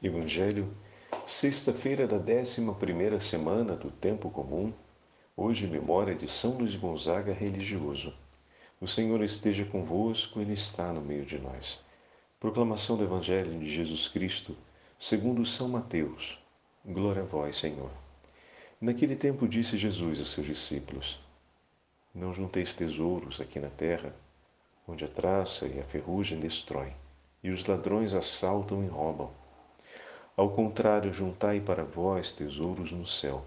Evangelho, sexta-feira da 11ª semana do Tempo Comum, hoje memória de São Luís Gonzaga religioso. O Senhor esteja convosco, Ele está no meio de nós. Proclamação do Evangelho de Jesus Cristo, segundo São Mateus. Glória a vós, Senhor. Naquele tempo disse Jesus a seus discípulos: Não junteis tesouros aqui na terra, onde a traça e a ferrugem destroem, e os ladrões assaltam e roubam. Ao contrário, juntai para vós tesouros no céu,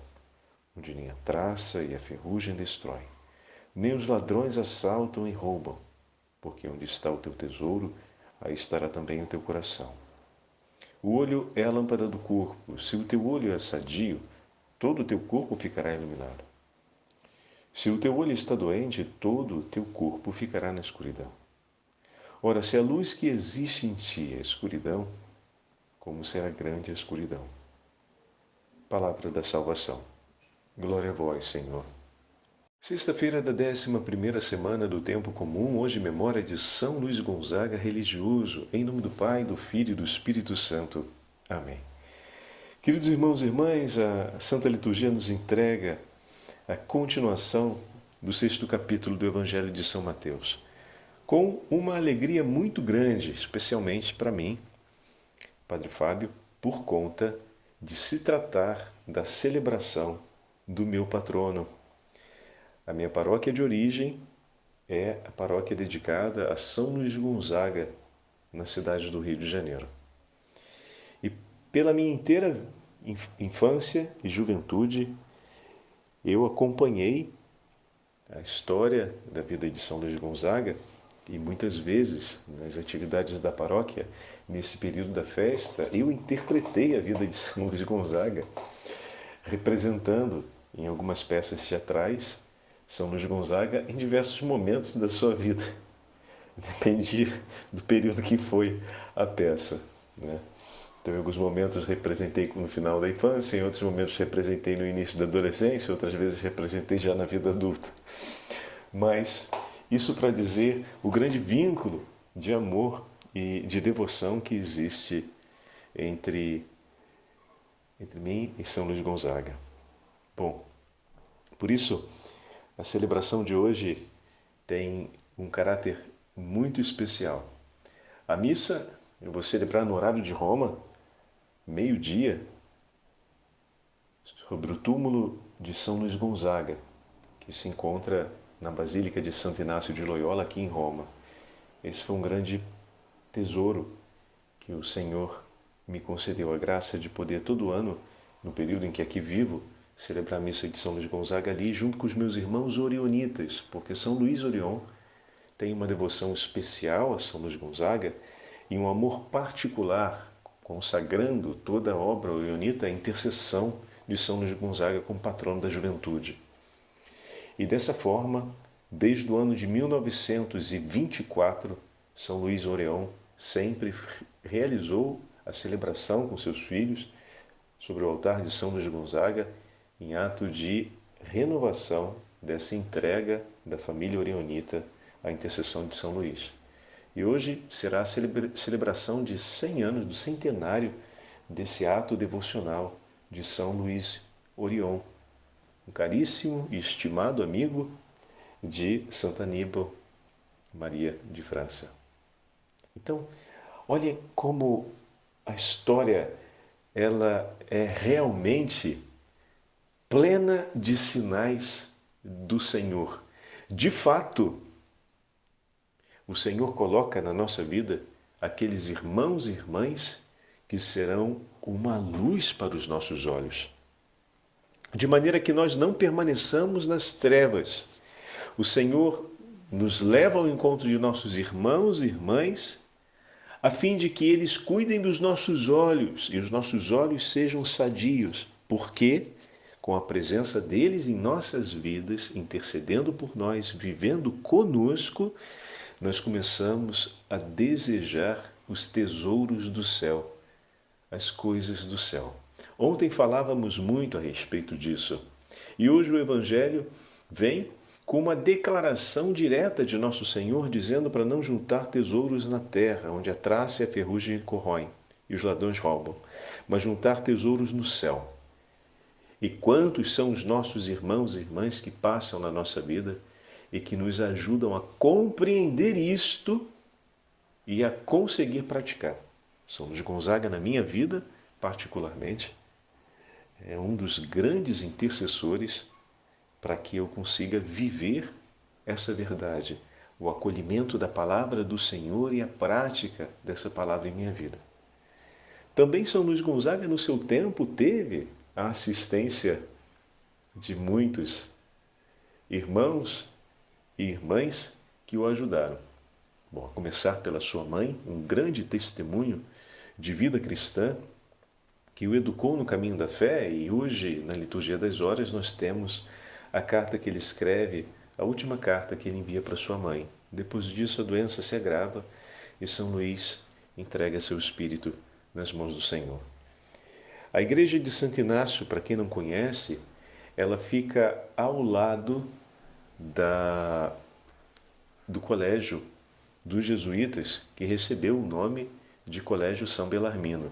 onde nem a traça e a ferrugem destroem, nem os ladrões assaltam e roubam, porque onde está o teu tesouro, aí estará também o teu coração. O olho é a lâmpada do corpo. Se o teu olho é sadio, todo o teu corpo ficará iluminado. Se o teu olho está doente, todo o teu corpo ficará na escuridão. Ora, se a luz que existe em ti é escuridão, como será grande a escuridão. Palavra da salvação. Glória a vós, Senhor. Sexta-feira da 11ª semana do Tempo Comum, hoje memória de São Luís Gonzaga religioso, em nome do Pai, do Filho e do Espírito Santo. Amém. Queridos irmãos e irmãs, a Santa Liturgia nos entrega a continuação do 6º capítulo do Evangelho de São Mateus, com uma alegria muito grande, especialmente para mim, Padre Fábio, por conta de se tratar da celebração do meu patrono. A minha paróquia de origem é a paróquia dedicada a São Luís Gonzaga, na cidade do Rio de Janeiro. E pela minha inteira infância e juventude, eu acompanhei a história da vida de São Luís Gonzaga e muitas vezes, nas atividades da paróquia, nesse período da festa, eu interpretei a vida de São Luís Gonzaga, representando em algumas peças teatrais São Luís Gonzaga em diversos momentos da sua vida. Dependia do período que foi a peça, né? Então, em alguns momentos representei no final da infância, em outros momentos representei no início da adolescência, outras vezes representei já na vida adulta. Mas isso para dizer o grande vínculo de amor e de devoção que existe entre mim e São Luís Gonzaga. Bom, por isso, a celebração de hoje tem um caráter muito especial. A missa eu vou celebrar no horário de Roma, meio-dia, sobre o túmulo de São Luís Gonzaga, que se encontra na Basílica de Santo Inácio de Loyola, aqui em Roma. Esse foi um grande tesouro que o Senhor me concedeu, a graça de poder todo ano, no período em que aqui vivo, celebrar a missa de São Luís Gonzaga ali, junto com os meus irmãos orionitas, porque São Luís Orion tem uma devoção especial a São Luís Gonzaga e um amor particular, consagrando toda a obra orionita à intercessão de São Luís Gonzaga como patrono da juventude. E dessa forma, desde o ano de 1924, São Luís Orion sempre realizou a celebração com seus filhos sobre o altar de São Luís Gonzaga em ato de renovação dessa entrega da família orionita à intercessão de São Luís. E hoje será a celebração de 100 anos, do centenário desse ato devocional de São Luís Orion, um caríssimo e estimado amigo de Santa Aníbal Maria de França. Então, olhem como a história ela é realmente plena de sinais do Senhor. De fato, o Senhor coloca na nossa vida aqueles irmãos e irmãs que serão uma luz para os nossos olhos, de maneira que nós não permaneçamos nas trevas. O Senhor nos leva ao encontro de nossos irmãos e irmãs, a fim de que eles cuidem dos nossos olhos e os nossos olhos sejam sadios, porque com a presença deles em nossas vidas, intercedendo por nós, vivendo conosco, nós começamos a desejar os tesouros do céu, as coisas do céu. Ontem falávamos muito a respeito disso. E hoje o Evangelho vem com uma declaração direta de Nosso Senhor, dizendo para não juntar tesouros na terra, onde a traça e a ferrugem corroem, e os ladrões roubam, mas juntar tesouros no céu. E quantos são os nossos irmãos e irmãs que passam na nossa vida e que nos ajudam a compreender isto e a conseguir praticar. São Luís Gonzaga, na minha vida, particularmente, é um dos grandes intercessores para que eu consiga viver essa verdade, o acolhimento da palavra do Senhor e a prática dessa palavra em minha vida. Também São Luís Gonzaga, no seu tempo, teve a assistência de muitos irmãos e irmãs que o ajudaram. Bom, a começar pela sua mãe, um grande testemunho de vida cristã, que o educou no caminho da fé, e hoje, na Liturgia das Horas, nós temos a carta que ele escreve, a última carta que ele envia para sua mãe. Depois disso, a doença se agrava e São Luís entrega seu espírito nas mãos do Senhor. A igreja de Santo Inácio, para quem não conhece, ela fica ao lado do colégio dos jesuítas, que recebeu o nome de Colégio São Belarmino.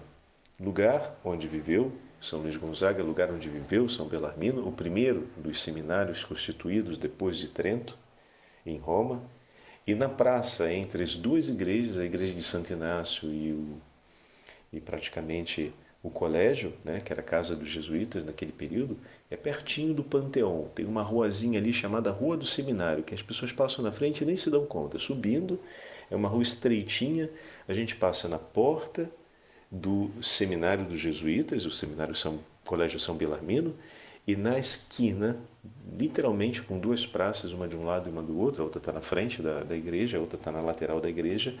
Lugar onde viveu São Luís Gonzaga, lugar onde viveu São Belarmino, o primeiro dos seminários constituídos depois de Trento, em Roma, e na praça entre as duas igrejas, a igreja de Santo Inácio e praticamente o colégio, né, que era a casa dos jesuítas naquele período, é pertinho do Panteão. Tem uma ruazinha ali chamada Rua do Seminário, que as pessoas passam na frente e nem se dão conta. Subindo, é uma rua estreitinha, a gente passa na porta do Seminário dos Jesuítas, o Colégio São Belarmino, e na esquina, literalmente com duas praças, uma de um lado e uma do outro, a outra está na frente da igreja, a outra está na lateral da igreja,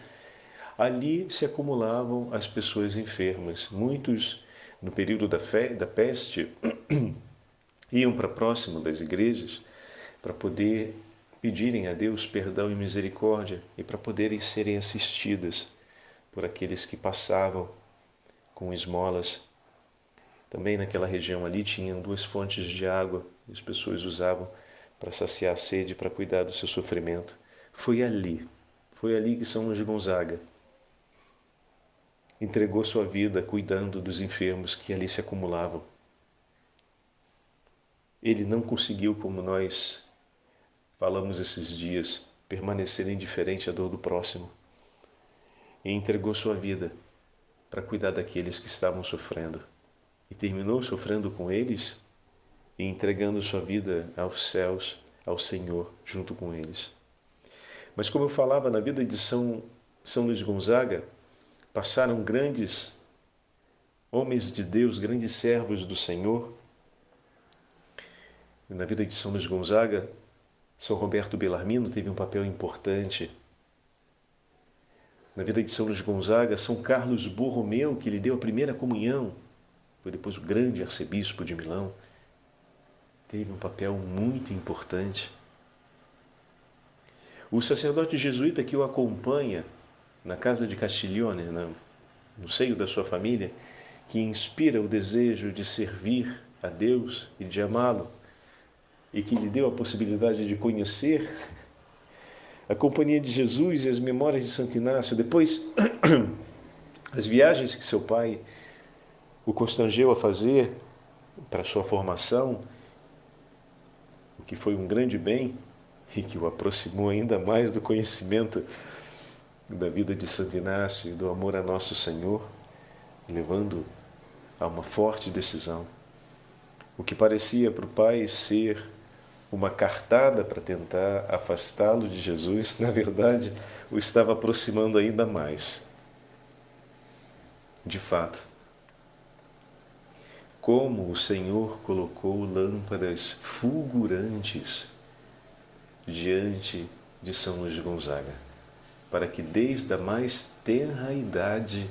ali se acumulavam as pessoas enfermas. Muitos, no período da peste, iam para próximo das igrejas para poder pedirem a Deus perdão e misericórdia e para poderem serem assistidas por aqueles que passavam com esmolas. Também naquela região ali tinham duas fontes de água que as pessoas usavam para saciar a sede, para cuidar do seu sofrimento. Foi ali que São Luís Gonzaga entregou sua vida cuidando dos enfermos que ali se acumulavam. Ele não conseguiu, como nós falamos esses dias, permanecer indiferente à dor do próximo. E entregou sua vida para cuidar daqueles que estavam sofrendo. E terminou sofrendo com eles e entregando sua vida aos céus, ao Senhor, junto com eles. Mas como eu falava, na vida de São Luís Gonzaga, passaram grandes homens de Deus, grandes servos do Senhor. E na vida de São Luís Gonzaga, São Roberto Belarmino teve um papel importante. Na vida de São Luís Gonzaga, São Carlos Borromeu, que lhe deu a primeira comunhão, foi depois o grande arcebispo de Milão, teve um papel muito importante. O sacerdote jesuíta que o acompanha na casa de Castiglione, no seio da sua família, que inspira o desejo de servir a Deus e de amá-lo, e que lhe deu a possibilidade de conhecer a Companhia de Jesus e as Memórias de Santo Inácio. Depois, as viagens que seu pai o constrangeu a fazer para sua formação, o que foi um grande bem e que o aproximou ainda mais do conhecimento da vida de Santo Inácio e do amor a Nosso Senhor, levando a uma forte decisão. O que parecia para o pai ser uma cartada para tentar afastá-lo de Jesus, na verdade, o estava aproximando ainda mais. De fato, como o Senhor colocou lâmpadas fulgurantes diante de São Luís Gonzaga, para que desde a mais tenra idade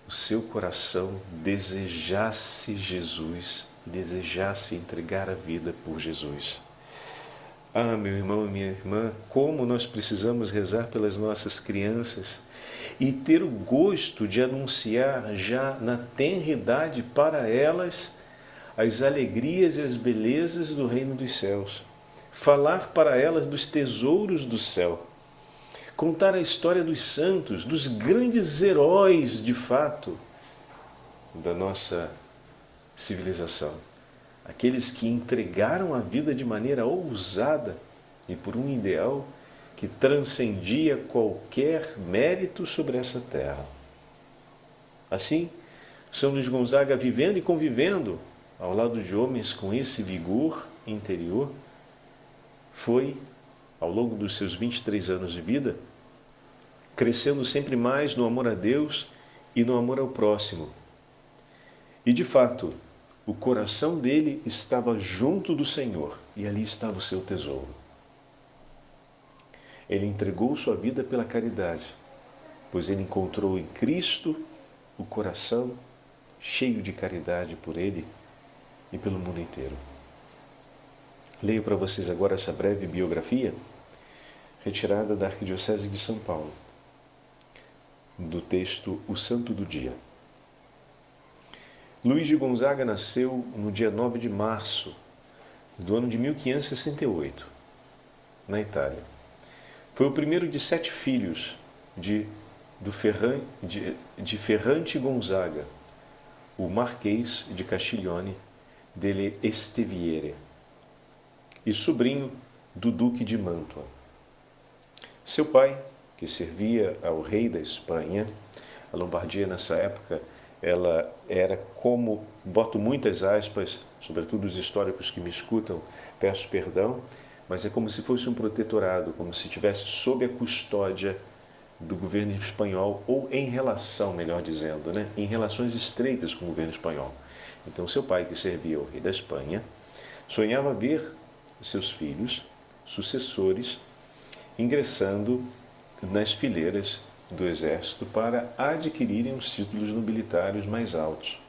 o seu coração desejasse Jesus, desejasse entregar a vida por Jesus. Ah, meu irmão e minha irmã, como nós precisamos rezar pelas nossas crianças e ter o gosto de anunciar já na tenra idade para elas as alegrias e as belezas do reino dos céus. Falar para elas dos tesouros do céu. Contar a história dos santos, dos grandes heróis de fato da nossa civilização. Aqueles que entregaram a vida de maneira ousada e por um ideal que transcendia qualquer mérito sobre essa terra. Assim, São Luís Gonzaga, vivendo e convivendo ao lado de homens com esse vigor interior, foi, ao longo dos seus 23 anos de vida, crescendo sempre mais no amor a Deus e no amor ao próximo. E, de fato, o coração dele estava junto do Senhor e ali estava o seu tesouro. Ele entregou sua vida pela caridade, pois ele encontrou em Cristo o coração cheio de caridade por ele e pelo mundo inteiro. Leio para vocês agora essa breve biografia retirada da Arquidiocese de São Paulo, do texto O Santo do Dia. Luís de Gonzaga nasceu no dia 9 de março do ano de 1568, na Itália. Foi o primeiro de 7 filhos de Ferrante Gonzaga, o Marquês de Castiglione delle Esteviere, e sobrinho do Duque de Mantua. Seu pai, que servia ao rei da Espanha, a Lombardia nessa época, ela era como, boto muitas aspas, sobretudo os históricos que me escutam, peço perdão, mas é como se fosse um protetorado, como se estivesse sob a custódia do governo espanhol, ou em relação, melhor dizendo, em relações estreitas com o governo espanhol. Então, seu pai, que servia ao rei da Espanha, sonhava ver seus filhos, sucessores, ingressando nas fileiras do exército para adquirirem os títulos nobilitários mais altos.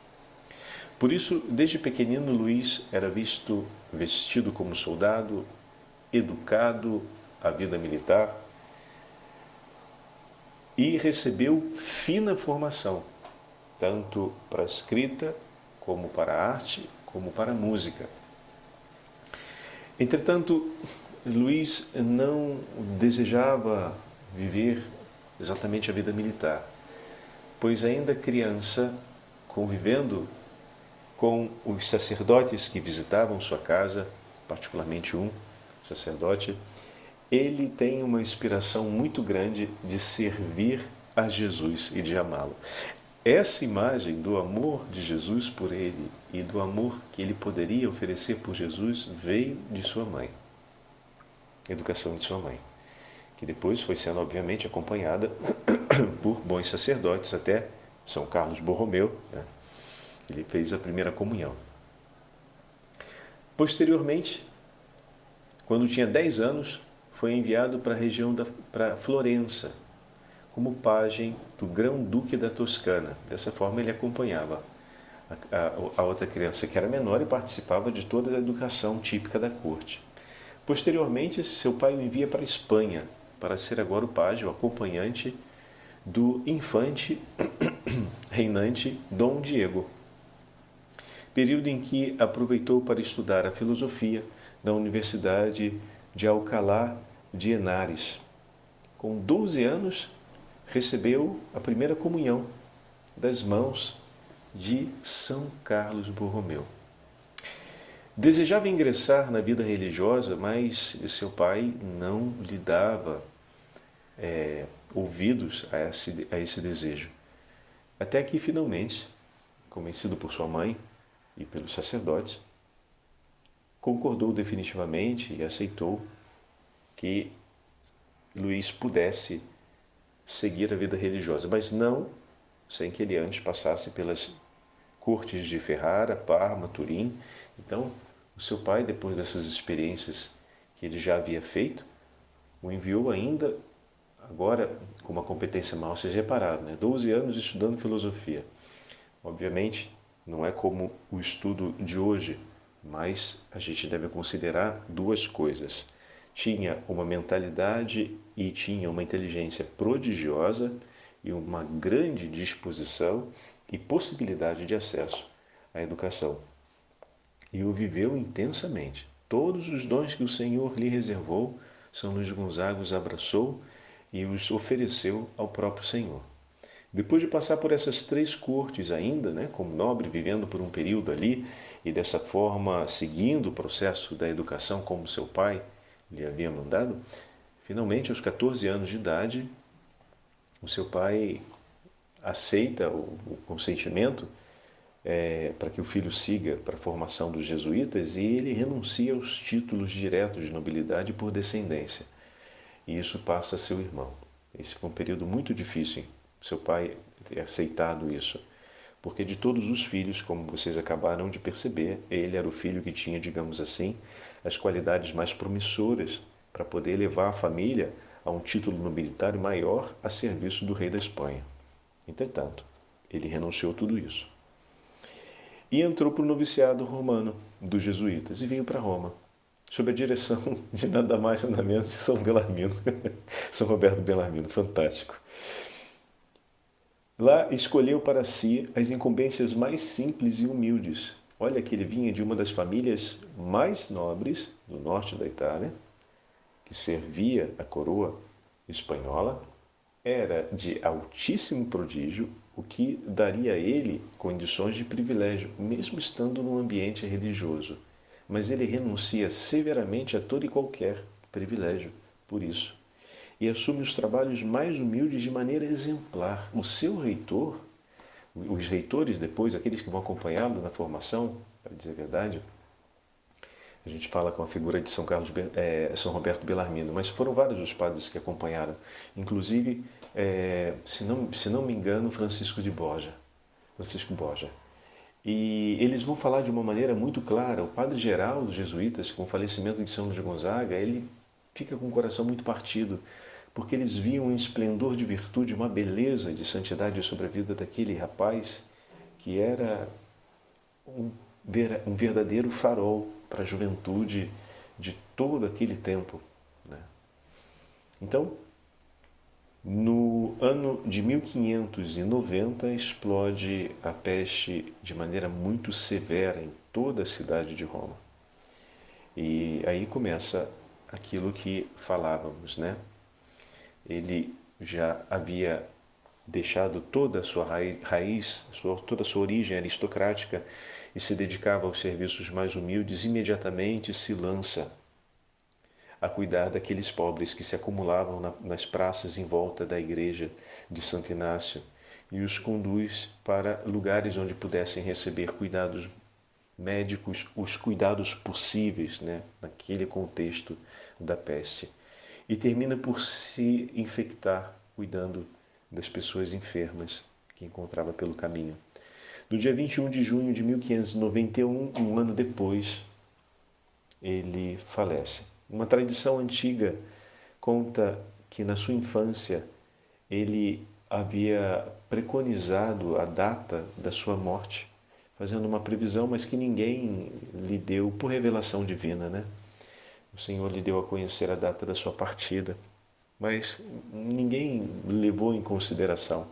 Por isso, desde pequenino, Luís era vestido como soldado, educado à vida militar e recebeu fina formação, tanto para a escrita, como para a arte, como para a música. Entretanto, Luís não desejava viver exatamente a vida militar, pois ainda criança, convivendo com os sacerdotes que visitavam sua casa, particularmente um sacerdote, ele tem uma inspiração muito grande de servir a Jesus e de amá-lo. Essa imagem do amor de Jesus por ele e do amor que ele poderia oferecer por Jesus veio de sua mãe, educação de sua mãe, que depois foi sendo, obviamente, acompanhada por bons sacerdotes, até São Carlos Borromeu, Ele fez a primeira comunhão. Posteriormente, quando tinha 10 anos, foi enviado para a região para Florença, como pajem do Grão-Duque da Toscana. Dessa forma, ele acompanhava a outra criança que era menor e participava de toda a educação típica da corte. Posteriormente, seu pai o envia para a Espanha, para ser agora o pajem, o acompanhante do infante reinante Dom Diego, período em que aproveitou para estudar a filosofia na Universidade de Alcalá de Henares. Com 12 anos, recebeu a primeira comunhão das mãos de São Carlos Borromeu. Desejava ingressar na vida religiosa, mas seu pai não lhe dava ouvidos a esse desejo. Até que, finalmente, convencido por sua mãe e pelos sacerdotes, concordou definitivamente e aceitou que Luís pudesse seguir a vida religiosa, mas não sem que ele antes passasse pelas cortes de Ferrara, Parma, Turim. Então, o seu pai, depois dessas experiências que ele já havia feito, o enviou ainda, agora com uma competência maior. Vocês repararam, 12 anos estudando filosofia. Obviamente, não é como o estudo de hoje, mas a gente deve considerar duas coisas. Tinha uma mentalidade e tinha uma inteligência prodigiosa e uma grande disposição e possibilidade de acesso à educação. E o viveu intensamente. Todos os dons que o Senhor lhe reservou, São Luís Gonzaga os abraçou e os ofereceu ao próprio Senhor. Depois de passar por essas três cortes ainda, né, como nobre, vivendo por um período ali, e dessa forma seguindo o processo da educação como seu pai lhe havia mandado, finalmente aos 14 anos de idade, o seu pai aceita o consentimento para que o filho siga para a formação dos jesuítas, e ele renuncia aos títulos diretos de nobilidade por descendência. E isso passa a seu irmão. Esse foi um período muito difícil, hein? Seu pai ter aceitado isso. Porque de todos os filhos, como vocês acabaram de perceber, ele era o filho que tinha, digamos assim, as qualidades mais promissoras para poder levar a família a um título nobilitário maior a serviço do rei da Espanha. Entretanto, ele renunciou a tudo isso. E entrou para o noviciado romano dos jesuítas e veio para Roma, sob a direção de nada mais nada menos que São Belarmino, São Roberto Belarmino, fantástico. Lá escolheu para si as incumbências mais simples e humildes. Olha que ele vinha de uma das famílias mais nobres do norte da Itália, que servia a coroa espanhola, era de altíssimo prodígio, o que daria a ele condições de privilégio, mesmo estando num ambiente religioso. Mas ele renuncia severamente a todo e qualquer privilégio por isso, e assume os trabalhos mais humildes de maneira exemplar. O seu reitor, os reitores depois, aqueles que vão acompanhá-lo na formação, para dizer a verdade, a gente fala com a figura de São Roberto Belarmino, mas foram vários os padres que acompanharam, inclusive, se não me engano, Francisco Borja. E eles vão falar de uma maneira muito clara. O padre-geral dos jesuítas, com o falecimento de São Luís de Gonzaga, ele fica com o coração muito partido, porque eles viam um esplendor de virtude, uma beleza de santidade sobre a vida daquele rapaz que era um verdadeiro farol para a juventude de todo aquele tempo, né? Então, no ano de 1590, explode a peste de maneira muito severa em toda a cidade de Roma. E aí começa aquilo que falávamos, né? Ele já havia deixado toda a sua raiz, toda a sua origem aristocrática, e se dedicava aos serviços mais humildes. Imediatamente se lança a cuidar daqueles pobres que se acumulavam nas praças em volta da igreja de Santo Inácio, e os conduz para lugares onde pudessem receber cuidados médicos, os cuidados possíveis, né, naquele contexto da peste. E termina por se infectar, cuidando das pessoas enfermas que encontrava pelo caminho. No dia 21 de junho de 1591, um ano depois, ele falece. Uma tradição antiga conta que na sua infância ele havia preconizado a data da sua morte, fazendo uma previsão, mas que ninguém lhe deu por revelação divina, né? O Senhor lhe deu a conhecer a data da sua partida, mas ninguém levou em consideração,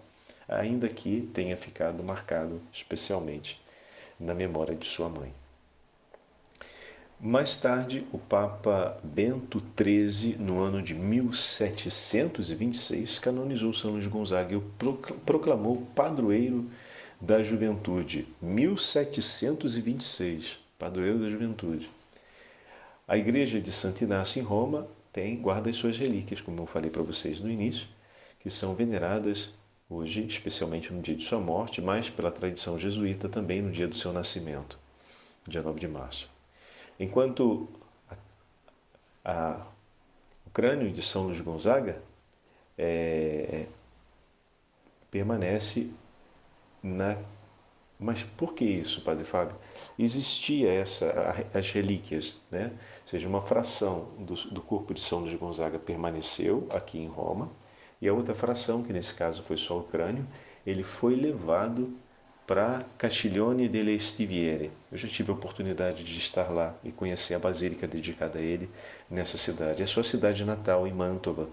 ainda que tenha ficado marcado especialmente na memória de sua mãe. Mais tarde, o Papa Bento XIII, no ano de 1726, canonizou São Luís Gonzaga e o proclamou padroeiro da juventude. 1726, padroeiro da juventude. A igreja de Santo Inácio em Roma guarda as suas relíquias, como eu falei para vocês no início, que são veneradas hoje, especialmente no dia de sua morte, mas pela tradição jesuíta também no dia do seu nascimento, dia 9 de março. Enquanto o crânio de São Luís Gonzaga permanece na... Mas por que isso, Padre Fábio? Existia as relíquias, né? Ou seja, uma fração do corpo de São Luís Gonzaga permaneceu aqui em Roma, e a outra fração, que nesse caso foi só o crânio, ele foi levado para Castiglione delle Stiviere. Eu já tive a oportunidade de estar lá e conhecer a basílica dedicada a ele nessa cidade. É sua cidade natal, em Mantova.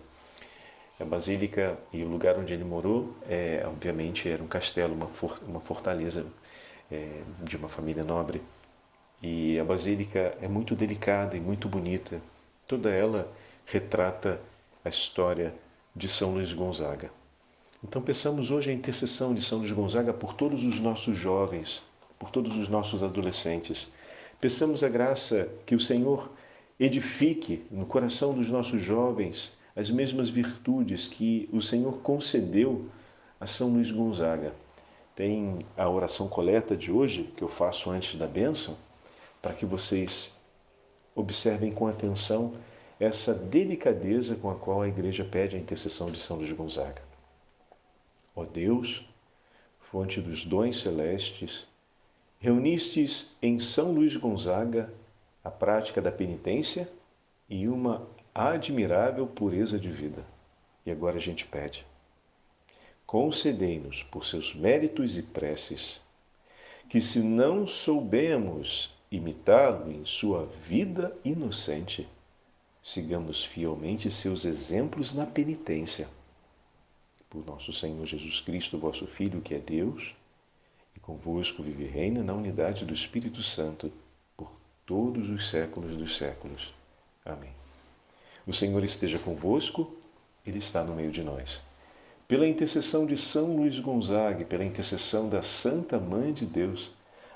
A basílica e o lugar onde ele morou, obviamente, era um castelo, uma fortaleza de uma família nobre. E a basílica é muito delicada e muito bonita. Toda ela retrata a história de São Luís Gonzaga. Então peçamos hoje a intercessão de São Luís Gonzaga por todos os nossos jovens, por todos os nossos adolescentes. Peçamos a graça que o Senhor edifique no coração dos nossos jovens as mesmas virtudes que o Senhor concedeu a São Luís Gonzaga. Tem a oração coleta de hoje, que eu faço antes da bênção, para que vocês observem com atenção essa delicadeza com a qual a Igreja pede a intercessão de São Luís Gonzaga. Ó Deus, fonte dos dons celestes, reunistes em São Luís Gonzaga a prática da penitência e uma admirável pureza de vida. E agora a gente pede: concedei-nos, por seus méritos e preces, que se não soubemos imitá-lo em sua vida inocente, sigamos fielmente seus exemplos na penitência. Por nosso Senhor Jesus Cristo, vosso Filho, que é Deus, e convosco vive e reina na unidade do Espírito Santo, por todos os séculos dos séculos. Amém. O Senhor esteja convosco, Ele está no meio de nós. Pela intercessão de São Luís Gonzaga, pela intercessão da Santa Mãe de Deus,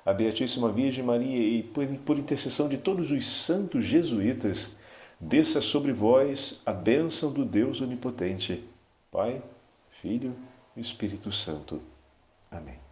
a Beatíssima Virgem Maria e por intercessão de todos os santos jesuítas, desça sobre vós a bênção do Deus Onipotente, Pai, Filho e Espírito Santo. Amém.